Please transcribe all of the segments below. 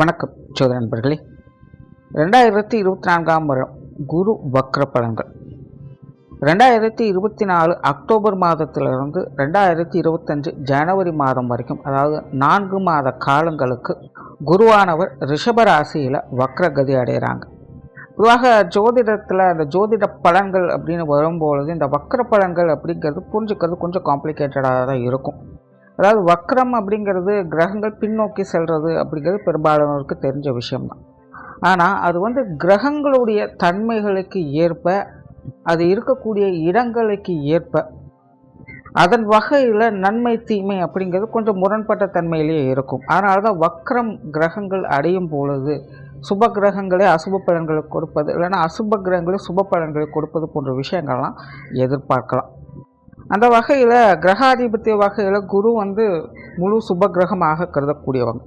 வணக்கம் சோதர நண்பர்களே. 2024ஆம் வருடம் குரு வக்ர பலன்கள் 2024 அக்டோபர் மாதத்திலிருந்து 2025 ஜனவரி மாதம் வரைக்கும், அதாவது 4 மாத காலங்களுக்கு குருவானவர் ரிஷப ராசியில் வக்ரகதி அடைகிறாங்க. பொதுவாக ஜோதிடத்தில் அந்த ஜோதிட பலன்கள் அப்படின்னு வரும்பொழுது இந்த வக்ர பலன்கள் அப்படிங்கிறது புரிஞ்சுக்கிறது கொஞ்சம் காம்ப்ளிகேட்டடாக தான் இருக்கும். அதாவது வக்ரம் அப்படிங்கிறது கிரகங்கள் பின்னோக்கி செல்வது அப்படிங்கிறது பெரும்பாலானோருக்கு தெரிஞ்ச விஷயம்தான். ஆனால் அது கிரகங்களுடைய தன்மைகளுக்கு ஏற்ப, அது இருக்கக்கூடிய இடங்களுக்கு ஏற்ப, அதன் வகையில் நன்மை தீமை அப்படிங்கிறது கொஞ்சம் முரண்பட்ட தன்மையிலேயே இருக்கும். அதனால தான் வக்ரம் கிரகங்கள் அடையும் பொழுது சுப கிரகங்களே அசுப பலன்களை கொடுப்பது, இல்லைன்னா அசுப கிரகங்களே சுப பலன்களை கொடுப்பது போன்ற விஷயங்கள்லாம் எதிர்பார்க்கலாம். அந்த வகையில் கிரகாதிபத்திய வகையில் குரு முழு சுப கிரகமாக கருதக்கூடியவங்க.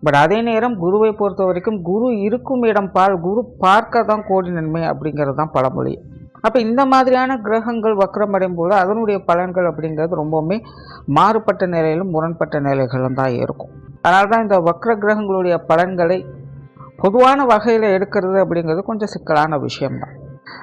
பட் அதே நேரம் குருவை பொறுத்த வரைக்கும் குரு இருக்கும் இடம் குரு பார்க்க தான் கோடி நன்மை அப்படிங்கிறது தான் பழமொழி. அப்போ இந்த மாதிரியான கிரகங்கள் வக்ரம் அடையும் போது அதனுடைய பலன்கள் அப்படிங்கிறது ரொம்பவுமே மாறுபட்ட நிலையிலும் முரண்பட்ட நிலைகளும் தான் இருக்கும். அதனால தான் இந்த வக்ர கிரகங்களுடைய பலன்களை பொதுவான வகையில் எடுக்கிறது அப்படிங்கிறது கொஞ்சம் சிக்கலான விஷயம்தான்.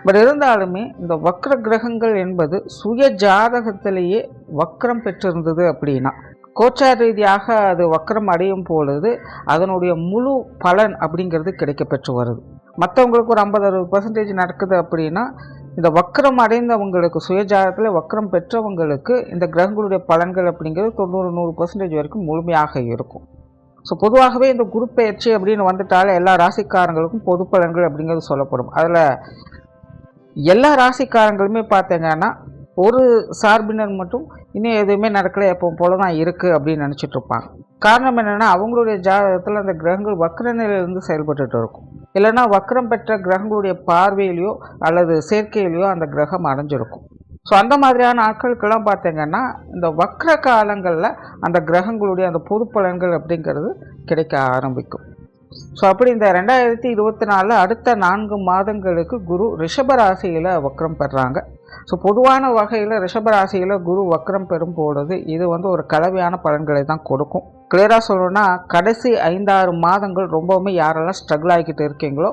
பட் இருந்தாலுமே இந்த வக்ர கிரகங்கள் என்பது சுய ஜாதகத்திலேயே வக்ரம் பெற்றிருந்தது அப்படின்னா, கோச்சார ரீதியாக அது வக்ரம் அடையும் பொழுது அதனுடைய முழு பலன் அப்படிங்கிறது கிடைக்கப்பெற்று வருது. மற்றவங்களுக்கு ஒரு 50-60% நடக்குது அப்படின்னா, இந்த வக்ரம் அடைந்தவங்களுக்கு சுயஜாதகத்தில் வக்ரம் பெற்றவங்களுக்கு இந்த கிரகங்களுடைய பலன்கள் அப்படிங்கிறது 90-100% வரைக்கும் முழுமையாக இருக்கும். ஸோ பொதுவாகவே இந்த குரு பயிற்சி அப்படின்னு வந்துட்டாலே எல்லா ராசிக்காரங்களுக்கும் பொது பலன்கள் அப்படிங்கிறது சொல்லப்படும். அதில் எல்லா ராசிக்காரங்களுமே பார்த்தீங்கன்னா ஒரு சார்பினர் மட்டும் இன்னும் எதுவுமே நடக்கலை, எப்போ போல தான் இருக்குது அப்படின்னு நினச்சிட்டு இருப்பாங்க. காரணம் என்னென்னா, அவங்களுடைய ஜாதகத்தில் அந்த கிரகங்கள் வக்ர நிலையிலிருந்து செயல்பட்டு இருக்கும். இல்லைன்னா வக்ரம் பெற்ற கிரகங்களுடைய பார்வையிலையோ அல்லது சேர்க்கையிலையோ அந்த கிரகம் அடைஞ்சிருக்கும். ஸோ அந்த மாதிரியான ஆட்களுக்கெல்லாம் பார்த்தீங்கன்னா இந்த வக்ர காலங்களில் அந்த கிரகங்களுடைய அந்த பொது பலன்கள் அப்படிங்கிறது கிடைக்க ஆரம்பிக்கும். ஸோ அப்படி இந்த 2024 அடுத்த 4 மாதங்களுக்கு குரு ரிஷபராசியில் வக்ரம் பெறாங்க. ஸோ பொதுவான வகையில் ரிஷபராசியில் குரு வக்ரம் பெறும் பொழுது இது ஒரு கலவையான பலன்களை தான் கொடுக்கும். கிளியராக சொல்லணும்னா, கடைசி 5-6 மாதங்கள் ரொம்பவுமே யாரெல்லாம் ஸ்ட்ரகிள் ஆகிக்கிட்டு இருக்கீங்களோ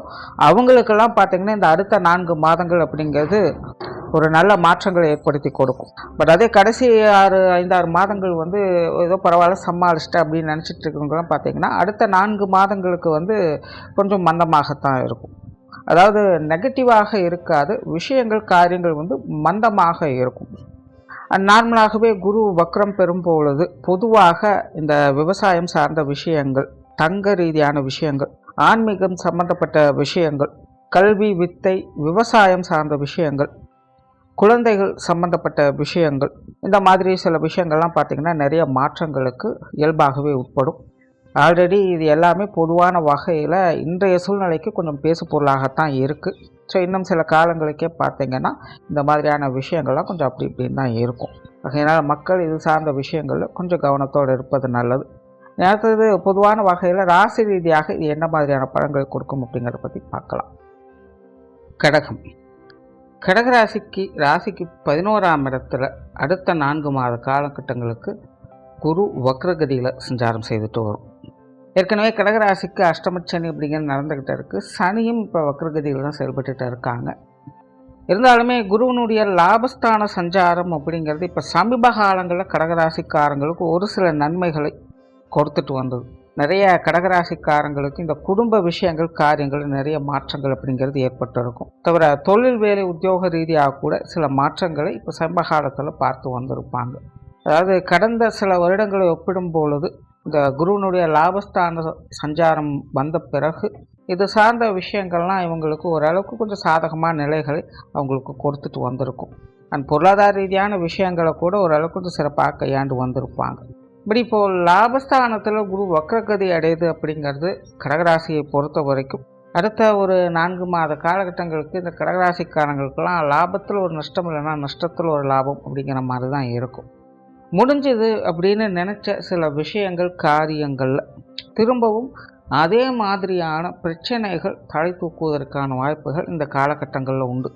அவங்களுக்கெல்லாம் பார்த்திங்கன்னா இந்த அடுத்த 4 மாதங்கள் அப்படிங்கிறது ஒரு நல்ல மாற்றங்களை ஏற்படுத்தி கொடுக்கும். பட் அதே கடைசி 5-6 மாதங்கள் ஏதோ பரவாயில்ல சமாளிச்சிட்டு அப்படின்னு நினச்சிட்டு இருக்கவங்களாம் பார்த்திங்கன்னா அடுத்த 4 மாதங்களுக்கு கொஞ்சம் மந்தமாகத்தான் இருக்கும். அதாவது நெகட்டிவாக இருக்காது, விஷயங்கள் காரியங்கள் மந்தமாக இருக்கும். நார்மலாகவே குரு வக்ரம் பெறும் பொழுது பொதுவாக இந்த விவசாயம் சார்ந்த விஷயங்கள், தங்க ரீதியான விஷயங்கள், ஆன்மீகம் சம்பந்தப்பட்ட விஷயங்கள், கல்வி வித்தை, விவசாயம் சார்ந்த விஷயங்கள், குழந்தைகள் சம்பந்தப்பட்ட விஷயங்கள், இந்த மாதிரி சில விஷயங்கள்லாம் பார்த்திங்கன்னா நிறைய மாற்றங்களுக்கு இயல்பாகவே உட்படும். ஆல்ரெடி இது எல்லாமே பொதுவான வகையில் இன்றைய சூழ்நிலைக்கு கொஞ்சம் பேசு பொருளாகத்தான் இருக்குது. ஸோ இன்னும் சில காலங்களுக்கே பார்த்திங்கன்னா இந்த மாதிரியான விஷயங்கள்லாம் கொஞ்சம் அப்படி இப்படின்னு தான் இருக்கும். அதனால் மக்கள் இது சார்ந்த விஷயங்களில் கொஞ்சம் கவனத்தோடு இருப்பது நல்லது. அடுத்தது பொதுவான வகையில் ராசி ரீதியாக இது என்ன மாதிரியான பலன்கள் கொடுக்கும் அப்படிங்கிறத பற்றி பார்க்கலாம். கடகம். கடகராசிக்கு 11ஆம் இடத்துல அடுத்த 4 மாத காலகட்டங்களுக்கு குரு வக்ரகதியில் சஞ்சாரம் செய்துட்டு வரும். ஏற்கனவே கடகராசிக்கு அஷ்டமச்சனி அப்படிங்கிறது நடந்துக்கிட்டே இருக்குது. சனியும் இப்போ வக்ரகதியில் தான் செயல்பட்டுட்டு இருக்காங்க. இருந்தாலுமே குருவனுடைய லாபஸ்தான சஞ்சாரம் அப்படிங்கிறது இப்போ சமீப காலங்களில் கடகராசிக்காரங்களுக்கு ஒரு சில நன்மைகளை கொடுத்துட்டு வந்தது. நிறைய கடகராசிக்காரங்களுக்கு இந்த குடும்ப விஷயங்கள் காரியங்கள் நிறைய மாற்றங்கள் அப்படிங்கிறது ஏற்பட்டிருக்கும். தவிர தொழில் வேலை உத்தியோக ரீதியாக கூட சில மாற்றங்களை இப்போ சமீப காலத்தில் பார்த்து வந்திருப்பாங்க. அதாவது கடந்த சில வருடங்களை ஒப்பிடும் பொழுது இந்த குருவனுடைய லாபஸ்தான சஞ்சாரம் வந்த பிறகு இது சார்ந்த விஷயங்கள்லாம் இவங்களுக்கு ஓரளவுக்கு கொஞ்சம் சாதகமான நிலைகளை அவங்களுக்கு கொடுத்துட்டு வந்திருக்கும். அண்ட் பொருளாதார ரீதியான விஷயங்களை கூட ஓரளவுக்கு கொஞ்சம் சிறப்பாக கையாண்டு வந்திருப்பாங்க. இப்படி இப்போது லாபஸ்தானத்தில் குரு வக்ரகதி அடையுது அப்படிங்கிறது கடகராசியை பொறுத்த வரைக்கும் அடுத்த ஒரு 4 மாத காலகட்டங்களுக்கு இந்த கடகராசிக்காரங்களுக்கெல்லாம் லாபத்தில் ஒரு நஷ்டம், இல்லைன்னா நஷ்டத்தில் ஒரு லாபம் அப்படிங்கிற மாதிரி தான் இருக்கும். முடிஞ்சது அப்படின்னு நினச்ச சில விஷயங்கள் காரியங்களில் திரும்பவும் அதே மாதிரியான பிரச்சனைகள் தலை தூக்குவதற்கான வாய்ப்புகள் இந்த காலகட்டங்களில் உண்டு.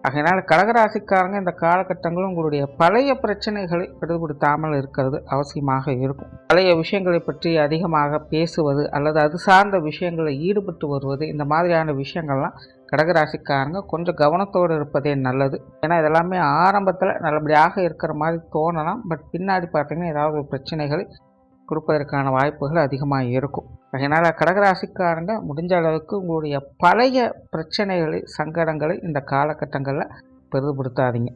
அதனால் கடகராசிக்காரங்க இந்த காலகட்டங்களும் உங்களுடைய பழைய பிரச்சனைகளை விடுபடுத்தாமல் இருக்கிறது அவசியமாக இருக்கும். பழைய விஷயங்களை பற்றி அதிகமாக பேசுவது அல்லது அது சார்ந்த விஷயங்களை ஈடுபட்டு வருவது, இந்த மாதிரியான விஷயங்கள்லாம் கடகராசிக்காரங்க கொஞ்சம் கவனத்தோடு இருப்பதே நல்லது. ஏன்னா இதெல்லாமே ஆரம்பத்தில் நல்லபடியாக இருக்கிற மாதிரி தோணலாம், பட் பின்னாடி பார்த்தீங்கன்னா ஏதாவது பிரச்சனைகளை கொடுப்பதற்கான வாய்ப்புகள் அதிகமாக இருக்கும். அதனால் கடகராசிக்காரங்க முடிஞ்ச அளவுக்கு உங்களுடைய பழைய பிரச்சனைகளை, சங்கடங்களை இந்த காலகட்டங்களில் பெரிதுபடுத்தாதீங்க.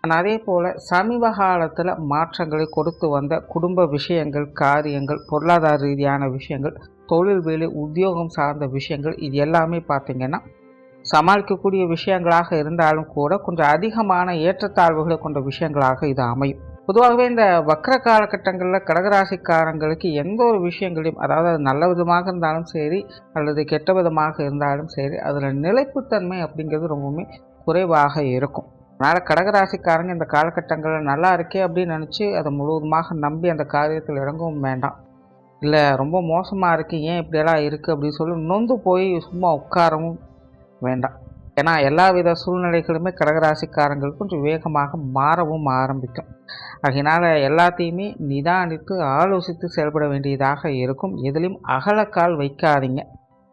அதே போல் சமீப காலத்தில் மாற்றங்களை கொடுத்து வந்த குடும்ப விஷயங்கள், காரியங்கள், பொருளாதார ரீதியான விஷயங்கள், தொழில் வேலை, உத்தியோகம் சார்ந்த விஷயங்கள், இது எல்லாமே பார்த்திங்கன்னா சமாளிக்கக்கூடிய விஷயங்களாக இருந்தாலும் கூட கொஞ்சம் அதிகமான ஏற்றத்தாழ்வுகளை கொண்ட விஷயங்களாக இது அமையும். பொதுவாகவே இந்த வக்ர காலகட்டங்களில் கடகராசிக்காரங்களுக்கு எந்த ஒரு விஷயங்களையும், அதாவது அது நல்ல விதமாக இருந்தாலும் சரி அல்லது கெட்ட விதமாக இருந்தாலும் சரி, அதில் நிலைப்புத்தன்மை அப்படிங்கிறது ரொம்பவுமே குறைவாக இருக்கும். அதனால் கடகராசிக்காரங்க இந்த காலகட்டங்களில் நல்லா இருக்கே அப்படின்னு நினச்சி அதை முழுவதுமாக நம்பி அந்த காரியத்தில் இறங்கவும் வேண்டாம். இல்லை ரொம்ப மோசமாக இருக்குது, ஏன் இப்படியெல்லாம் இருக்குது அப்படின்னு சொல்லி நொந்து போய் சும்மா உட்காரவும் வேண்டாம். ஏன்னா எல்லா வித சூழ்நிலைகளுமே கடகராசிக்காரங்களுக்கு கொஞ்சம் வேகமாக மாறவும் ஆரம்பிக்கும். அதனால் எல்லாத்தையுமே நிதானித்து ஆலோசித்து செயல்பட வேண்டியதாக இருக்கும். எதிலையும் அகலக்கால் வைக்காதீங்க.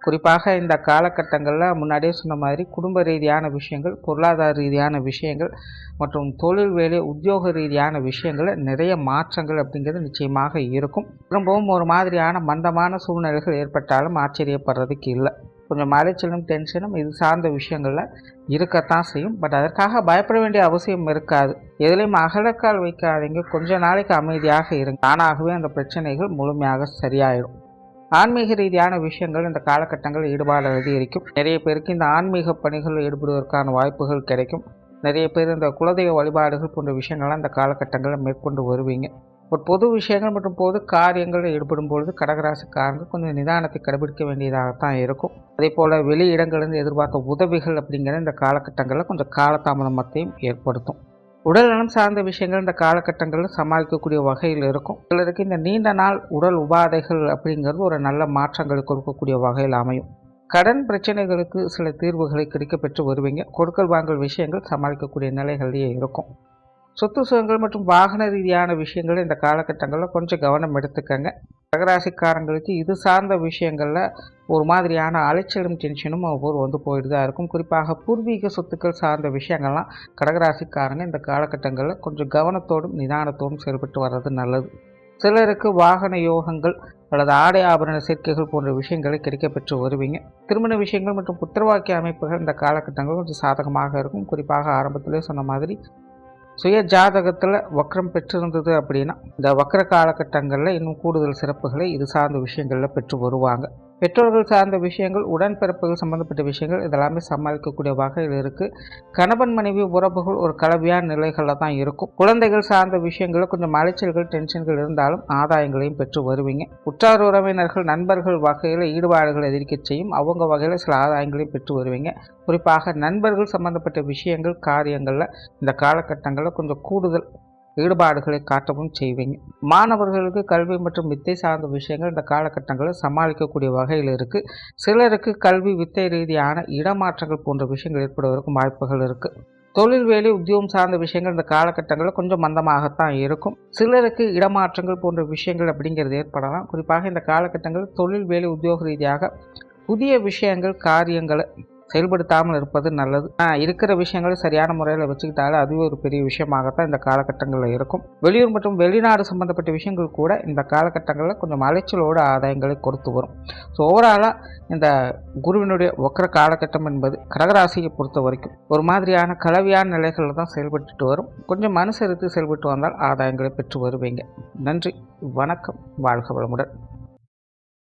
குறிப்பாக இந்த காலகட்டங்களில் முன்னாடியே சொன்ன மாதிரி குடும்ப ரீதியான விஷயங்கள், பொருளாதார ரீதியான விஷயங்கள் மற்றும் தொழில் வேலை, உத்தியோக ரீதியான விஷயங்களில் நிறைய மாற்றங்கள் அப்படிங்கிறது நிச்சயமாக இருக்கும். திரும்பவும் ஒரு மாதிரியான மந்தமான சூழ்நிலைகள் ஏற்பட்டாலும் ஆச்சரியப்படுறதுக்கு இல்லை. கொஞ்சம் அலைச்சலும் டென்ஷனும் இது சார்ந்த விஷயங்களில் இருக்கத்தான் செய்யும். பட் அதற்காக பயப்பட வேண்டிய அவசியம் இருக்காது. எதுலேயும் அகலக்கால் வைக்காதீங்க. கொஞ்ச நாளைக்கு அமைதியாக இருங்க. தானாகவே அந்த பிரச்சனைகள் முழுமையாக சரியாயிடும். ஆன்மீக ரீதியான விஷயங்கள் இந்த காலகட்டங்களில் ஈடுபாடு அதிகரிக்கும். நிறைய பேருக்கு இந்த ஆன்மீக பணிகளில் ஈடுபடுவதற்கான வாய்ப்புகள் கிடைக்கும். நிறைய பேர் இந்த குலதெய்வ வழிபாடுகள் போன்ற விஷயங்கள்லாம் இந்த காலகட்டங்களில் மேற்கொண்டு வருவீங்க. ஒரு பொது விஷயங்கள் மற்றும் பொது காரியங்களில் ஈடுபடும் பொழுது கடகராசிக்காரங்க கொஞ்சம் நிதானத்தை கடைபிடிக்க வேண்டியதாகத்தான் இருக்கும். அதே போல் வெளி இடங்களிலிருந்து எதிர்பார்த்த உதவிகள் அப்படிங்கிற இந்த காலகட்டங்களில் கொஞ்சம் காலதாமதத்தையும் ஏற்படுத்தும். உடல் நலம் சார்ந்த விஷயங்கள் இந்த காலகட்டங்களில் சமாளிக்கக்கூடிய வகையில் இருக்கும். சிலருக்கு இந்த நீண்ட நாள் உடல் உபாதைகள் அப்படிங்கிறது ஒரு நல்ல மாற்றங்களை கொடுக்கக்கூடிய வகையில் அமையும். கடன் பிரச்சனைகளுக்கு சில தீர்வுகளை கிடைக்கப்பெற்று வருவீங்க. கொடுக்கல் வாங்கல் விஷயங்கள் சமாளிக்கக்கூடிய நிலைகளிலேயே இருக்கும். சொத்து சுகங்கள் மற்றும் வாகன ரீதியான விஷயங்கள் இந்த காலகட்டங்களில் கொஞ்சம் கவனம் எடுத்துக்கங்க. கடகராசிக்காரங்களுக்கு இது சார்ந்த விஷயங்களில் ஒரு மாதிரியான அலைச்சலும் டென்ஷனும் ஒவ்வொரு வந்து போயிட்டு தான் இருக்கும். குறிப்பாக பூர்வீக சொத்துக்கள் சார்ந்த விஷயங்கள்லாம் கடகராசிக்காரங்க இந்த காலகட்டங்களில் கொஞ்சம் கவனத்தோடும் நிதானத்தோடும் செயல்பட்டு வர்றது நல்லது. சிலருக்கு வாகன யோகங்கள் அல்லது ஆடை ஆபரண சேர்க்கைகள் போன்ற விஷயங்களை கிடைக்கப்பெற்று வருவீங்க. திருமண விஷயங்கள் மற்றும் புத்திரவாக்கிய அமைப்புகள் இந்த காலகட்டங்கள் கொஞ்சம் சாதகமாக இருக்கும். குறிப்பாக ஆரம்பத்திலே சொன்ன மாதிரி சுய ஜாதகத்தில் வக்ரம் பெற்றிருந்தது அப்படின்னா இந்த வக்ர காலகட்டங்களில் இன்னும் கூடுதல் சிறப்புகளை இது சார்ந்த விஷயங்களில் பெற்று வருவாங்க. பெற்றோர்கள் சார்ந்த விஷயங்கள், உடன்பிறப்புகள் சம்பந்தப்பட்ட விஷயங்கள் இதெல்லாமே சமாளிக்கக்கூடிய வகையில் இருக்குது. கணவன் மனைவி உறவுகள் ஒரு கலவையான நிலைகளில் தான் இருக்கும். குழந்தைகள் சார்ந்த விஷயங்களில் கொஞ்சம் அலைச்சல்கள் டென்ஷன்கள் இருந்தாலும் ஆதாயங்களையும் பெற்று வருவீங்க. உற்றார் உறவினர்கள் நண்பர்கள் வகையில் ஈடுபாடுகள் எதிர்க்க செய்யும். அவங்க வகையில் சில ஆதாயங்களையும் பெற்று வருவீங்க. குறிப்பாக நண்பர்கள் சம்பந்தப்பட்ட விஷயங்கள் காரியங்களில் இந்த காலகட்டங்களில் கொஞ்சம் கூடுதல் ஈடுபாடுகளை காட்டவும் செய்வீங்க. மாணவர்களுக்கு கல்வி மற்றும் வித்தை சார்ந்த விஷயங்கள் இந்த காலகட்டங்களில் சமாளிக்கக்கூடிய வகையில் இருக்குது. சிலருக்கு கல்வி வித்தை ரீதியான இடமாற்றங்கள் போன்ற விஷயங்கள் ஏற்படுவதற்கும் வாய்ப்புகள் இருக்குது. தொழில் வேலை உத்தியோகம் சார்ந்த விஷயங்கள் இந்த காலகட்டங்களில் கொஞ்சம் மந்தமாகத்தான் இருக்கும். சிலருக்கு இடமாற்றங்கள் போன்ற விஷயங்கள் அப்படிங்கிறது ஏற்படலாம். குறிப்பாக இந்த காலகட்டங்களில் தொழில் வேலை உத்தியோக ரீதியாக புதிய விஷயங்கள் காரியங்களை செயல்படுத்தாமல் இருப்பது நல்லது. இருக்கிற விஷயங்களை சரியான முறையில் வச்சுக்கிட்டாலே அதுவே ஒரு பெரிய விஷயமாகத்தான் இந்த காலகட்டங்களில் இருக்கும். வெளியூர் மற்றும் வெளிநாடு சம்பந்தப்பட்ட விஷயங்கள் கூட இந்த காலகட்டங்களில் கொஞ்சம் அலைச்சலோடு ஆதாயங்களை கொடுத்து வரும். ஸோ ஓவராலாக இந்த குருவினுடைய வக்ர காலகட்டம் என்பது கடகராசியை பொறுத்த வரைக்கும் ஒரு மாதிரியான கலவையான நிலைகளில் தான் செயல்பட்டு வரும். கொஞ்சம் அனுசரித்து செயல்பட்டு வந்தால் ஆதாயங்களை பெற்று வருவீங்க. நன்றி, வணக்கம், வாழ்க வளமுடன்.